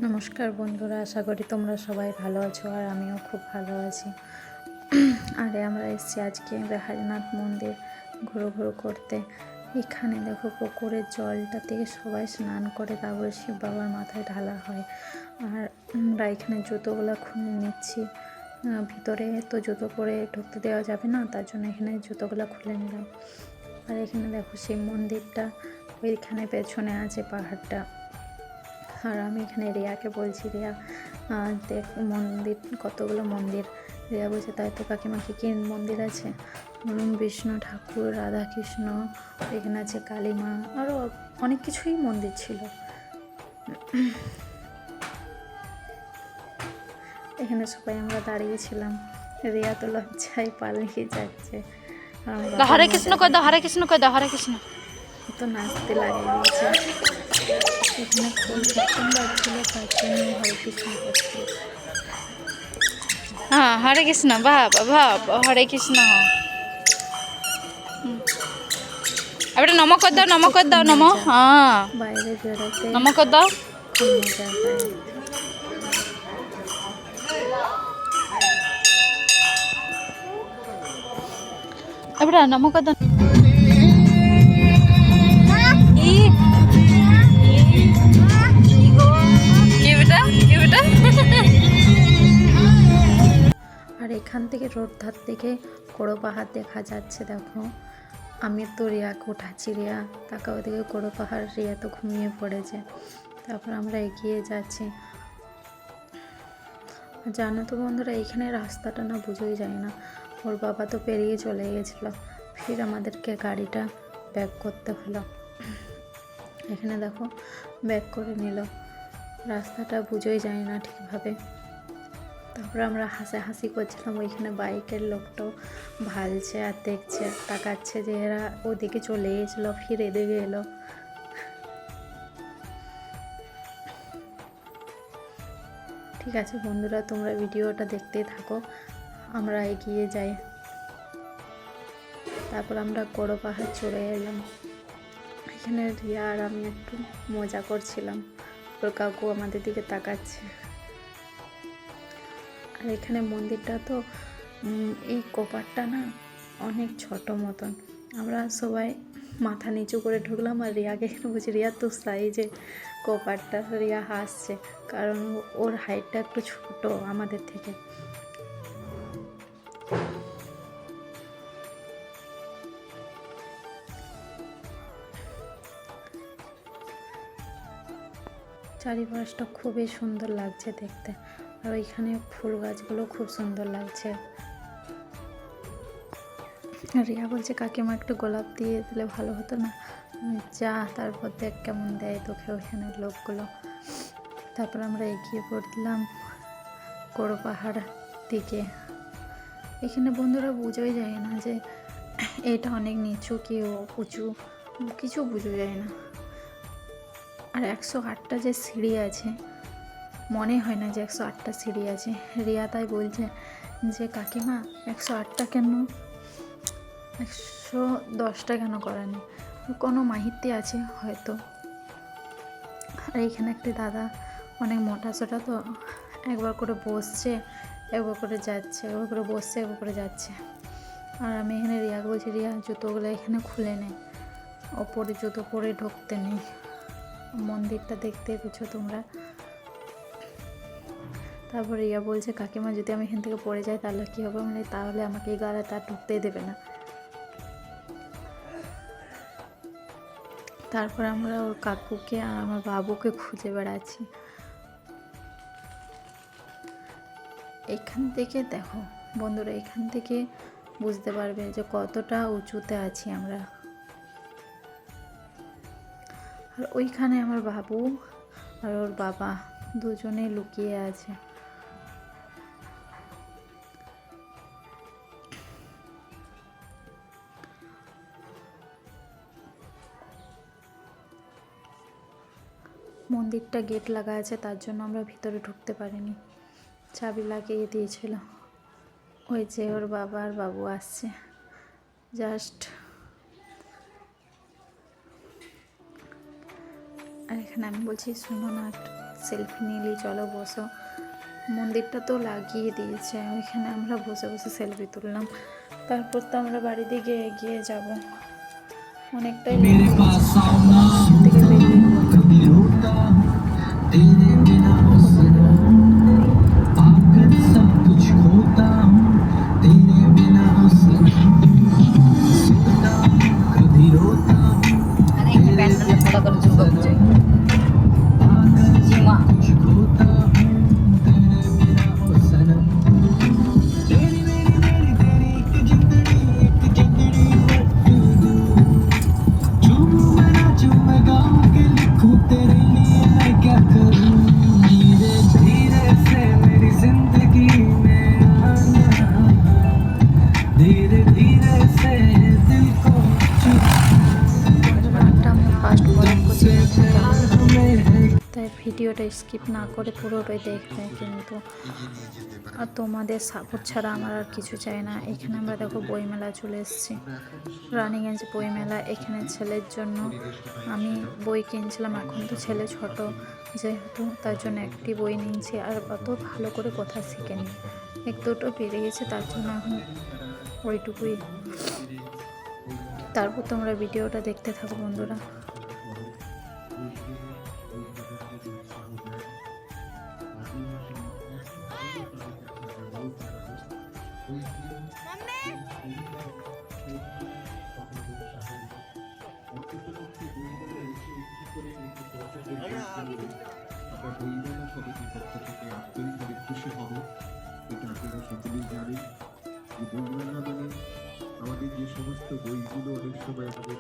নমস্কার বন্ধুরা, আশা করি তোমরা সবাই ভালো আছো আর আমিও খুব ভালো আছি। আরে আমরা এসেছি আজকে বেহারীনাথ মন্দির ঘুরো করতে। এখানে দেখো পুকুরের জলটা থেকে সবাই স্নান করে তারপরে শিব বাবার মাথায় ঢালা হয়। আর আমরা এখানে জুতোগুলো খুলে নিচ্ছি, ভিতরে তো জুতো পরে ঢুকতে দেওয়া যাবে না, তার জন্য এখানে জুতোগুলো খুলে নিলাম। আর এখানে দেখো শিব মন্দিরটা ওইখানে পেছনে আছে পাহাড়টা। আর আমি এখানে রিয়াকে বলছি, রিয়া দেখ মন্দির, কতগুলো মন্দির। রিয়া বলছে তাই তো কাকিমা, কী মন্দির আছে? বলুন বিষ্ণু ঠাকুর, রাধাকৃষ্ণ, এখানে আছে কালী মা, আরও অনেক কিছুই মন্দির ছিল। এখানে সবাই আমরা দাঁড়িয়েছিলাম। রিয়া তো লজ্জায় পালিয়ে যাচ্ছে। হরে কৃষ্ণ কই দাও, হরে কৃষ্ণ কই দাও, হরে কৃষ্ণ। তো নাচতে লাগিয়ে দিয়েছে। এখানে ফুল কীর্তন বাজছিল, তার জন্য হরে কৃষ্ণ করছিল। হ্যাঁ হরে কৃষ্ণ, বাবা হরে কৃষ্ণ। এবারে নম কর দাও, নম কর দাও, নম। হ্যাঁ বাইরে বেরোতে নম কর দাও। খুব মজা হয়। এবারে নম কর দাও। আর এখান থেকে রোড ধার থেকে কোড়ো পাহাড় দেখা যাচ্ছে। দেখো আমি তো রিয়াকে উঠাচ্ছি, রিয়া তাকা ওদিকে কোড়ো পাহাড়, রিয়া তো ঘুমিয়ে পড়েছে। তারপর আমরা এগিয়ে যাচ্ছি। জানো তো বন্ধুরা, এইখানে রাস্তাটা না বুঝেই যায় না। ওর বাবা তো পেরিয়ে চলে গেছিলো, ফির আমাদেরকে গাড়িটা ব্যাক করতে হলো। এখানে দেখো ব্যাক করে নিল, রাস্তাটা বুঝেই যায় না ঠিকভাবে। তারপরে আমরা হাসাহাসি করছিলাম, ওইখানে বাইকের লোকটাও ভালছে আর দেখছে, তাকাচ্ছে যে এরা ওদিকে চলে গেছিলো, ফির এদিকে এলো। ঠিক আছে বন্ধুরা, তোমরা ভিডিওটা দেখতেই থাকো, আমরা এগিয়ে যাই। তারপর আমরা কোড়ো পাহাড় চড়ে এলাম। এখানে রিয়া আর আমি একটু মজা করছিলাম, ওর কাকু আমাদের দিকে তাকাচ্ছে। আর এখানে মন্দিরটা তো এই কোপারটা না অনেক ছোট মতন। আমরা সবাই মাথা নিচু করে ঢুকলাম, আর রিয়াকে বুঝি রিয়া তো সাইজে কোপারটা। রিয়া হাসছে কারণ ওর হাইটটা একটু ছোট আমাদের থেকে। চারিপাশটা খুবই সুন্দর লাগছে দেখতে, আর ওইখানে ফুল গাছগুলো খুব সুন্দর লাগছে। রিয়া বলছে কাকিমা একটু গোলাপ দিয়ে দিলে ভালো হতো না? যা, তারপর দেখ কেমন দেয় তোকে ওখানে লোকগুলো। তারপর আমরা এগিয়ে পড়লাম কোড়ো পাহাড় দিকে। এখানে বন্ধুরা বুঝোই যায় না যে এটা অনেক নিচু কি উঁচু, কিছু বুঝো যায় না। আর 108টা যে সিঁড়ি আছে, মনে হয় না যে 108টা সিঁড়ি আছে। রিয়া তাই বলছে যে কাকিমা 108টা কেন, 110টা কেন করা নেই, কোনো মাহিত্যে আছে হয়তো। আর এইখানে একটি দাদা অনেক মোটা সোটা, তো একবার করে বসছে, একবার করে যাচ্ছে, একবার করে বসছে, একবার করে যাচ্ছে। আর আমি এখানে রিয়াকে বলছি, রিয়া জুতোগুলো এখানে খুলে নেই, ওপরে জুতো পরে ঢুকতে নেই। মন্দিরটা দেখতে পেছো তোমরা। তারপর রিয়া বলছে কাকিমা যদি আমি এখান থেকে পড়ে যাই তাহলে কী হবে? মানে তাহলে আমাকে এই গাড়ি তার ঢুকতেই দেবে না। তারপর আমরা ওর কাকুকে আর আমার বাবুকে খুঁজে বেড়াচ্ছি। এখান থেকে দেখো বন্ধুরা, এখান থেকে বুঝতে পারবে যে কতটা উঁচুতে আছি আমরা। আর ওইখানে আমার বাবু আর ওর বাবা দুজনেই লুকিয়ে আছে। মন্দিরটা গেট লাগা আছে, তার জন্য আমরা ভিতরে ঢুকতে পারিনি, চাবি লাগিয়ে দিয়েছিল। ওই যে ওর বাবা আর বাবু আসছে জাস্ট। আর এখানে আমি বলছি শোনো না, সেলফি নিলি, চলো বসো। মন্দিরটা তো লাগিয়ে দিয়েছে, ওইখানে আমরা বসে বসে সেলফি তুললাম। তারপর তো আমরা বাড়ির দিকে এগিয়ে যাব, অনেকটাই লেট হয়ে গেছে। তারপর আমরা এখান থেকে বেরিয়ে পড়লাম। আরে একটা প্যান্ডেলটা ভালো করে দুর্গা পুজোয় জিমা গানটা আমি ফার্স্ট বরণ করছি, তাই ভিডিওটা স্কিপ না করে পুরোটাই দেখবে কিন্তু। আর তোমাদের সাপোর্ট ছাড়া আমার আর কিছু চাই না। এখানে আমরা দেখো বইমেলা চলে এসেছি, রানীগঞ্জ বইমেলা। এখানে ছেলের জন্য আমি বই কিনছিলাম, এখন তো ছেলে ছোট যেহেতু, তার জন্য একটি বই নিয়েছি। আর অত ভালো করে কথা শিখেনি, এক দুটো পেরে গেছে, তার জন্য এখন ওইটুকুই। তারপর তোমরা ভিডিওটা দেখতে থাকো বন্ধুরা। আমরা বইমেলা সমিতির পক্ষ থেকে আন্তরিকভাবে খুশি হব। এটা আপনারা সকলেই জানেন যে বইমেলা মানে আমাদের যে সমস্ত বইগুলো অনেক সময় আমাদের